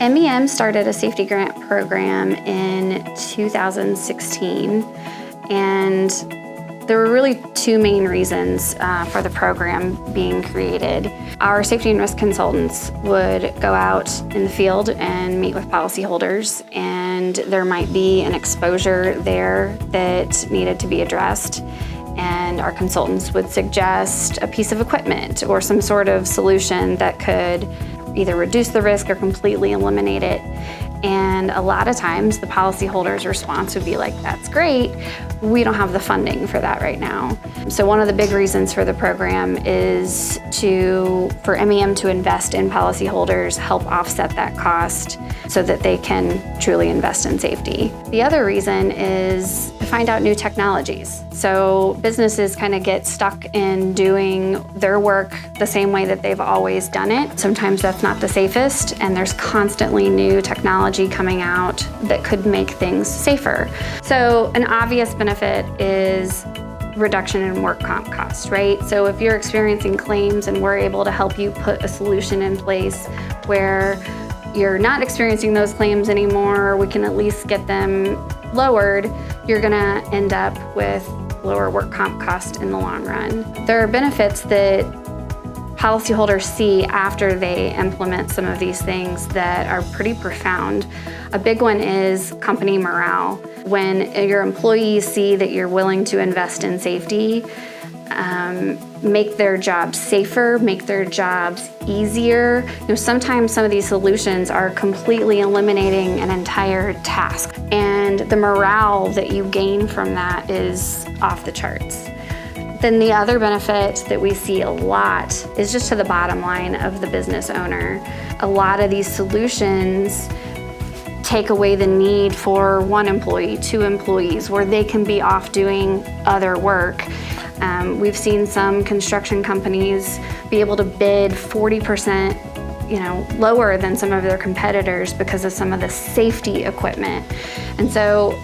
MEM started a safety grant program in 2016, and there were really two main reasons for the program being created. Our safety and risk consultants would go out in the field and meet with policyholders, and there might be an exposure there that needed to be addressed. And our consultants would suggest a piece of equipment or some sort of solution that could either reduce the risk or completely eliminate it. And a lot of times the policyholder's response would be like, that's great, we don't have the funding for that right now. So one of the big reasons for the program is for MEM to invest in policyholders, help offset that cost so that they can truly invest in safety. The other reason is to find out new technologies. So businesses kind of get stuck in doing their work the same way that they've always done it. Sometimes that's not the safest, and there's constantly new technology coming out that could make things safer. So an obvious benefit is reduction in work comp costs, right? So if you're experiencing claims and we're able to help you put a solution in place where you're not experiencing those claims anymore, we can at least get them lowered, you're gonna end up with lower work comp cost in the long run. There are benefits that policyholders see after they implement some of these things that are pretty profound. A big one is company morale. When your employees see that you're willing to invest in safety, make their jobs safer, make their jobs easier. Sometimes some of these solutions are completely eliminating an entire task, and the morale that you gain from that is off the charts. Then the other benefit that we see a lot is just to the bottom line of the business owner. A lot of these solutions take away the need for one employee, two employees, where they can be off doing other work. We've seen some construction companies be able to bid 40% lower than some of their competitors because of some of the safety equipment. And so,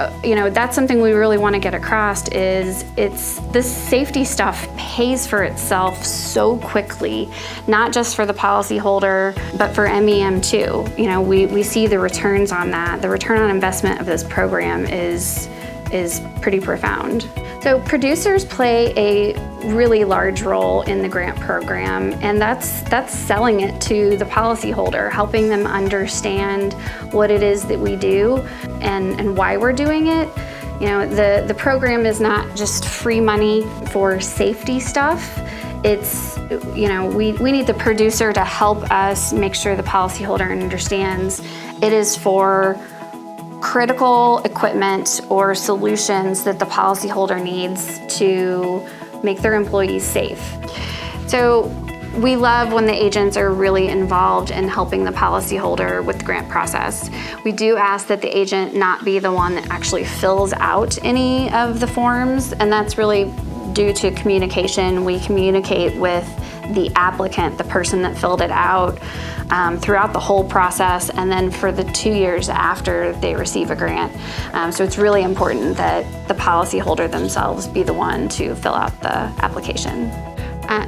that's something we really want to get across is this safety stuff pays for itself so quickly, not just for the policyholder, but for MEM too. We see the returns on that. The return on investment of this program is pretty profound. So producers play a really large role in the grant program, and that's selling it to the policyholder, helping them understand what it is that we do and why we're doing it. The program is not just free money for safety stuff. It's, we need the producer to help us make sure the policyholder understands it is for critical equipment or solutions that the policyholder needs to make their employees safe. So we love when the agents are really involved in helping the policyholder with the grant process. We do ask that the agent not be the one that actually fills out any of the forms, and that's really due to communication. We communicate with the applicant, the person that filled it out, throughout the whole process, and then for the 2 years after they receive a grant. So it's really important that the policyholder themselves be the one to fill out the application.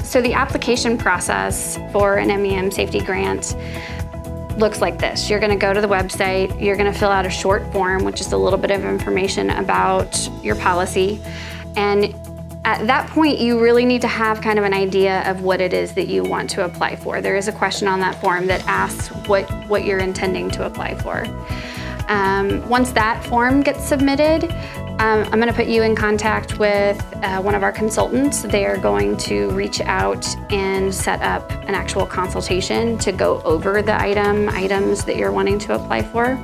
So the application process for an MEM safety grant looks like this. You're gonna go to the website, you're gonna fill out a short form, which is a little bit of information about your policy, and at that point, you really need to have kind of an idea of what it is that you want to apply for. There is a question on that form that asks what you're intending to apply for. Once that form gets submitted, I'm going to put you in contact with one of our consultants. They are going to reach out and set up an actual consultation to go over the items that you're wanting to apply for.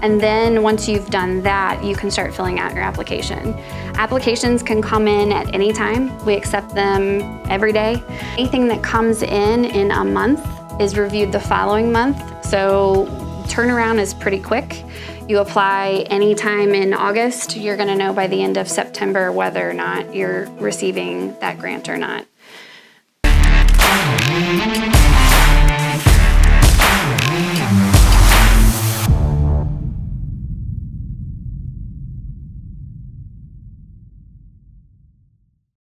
And then once you've done that, you can start filling out your application. Applications can come in at any time. We accept them every day. Anything that comes in a month is reviewed the following month. So turnaround is pretty quick. You apply anytime in August, you're gonna know by the end of September whether or not you're receiving that grant or not.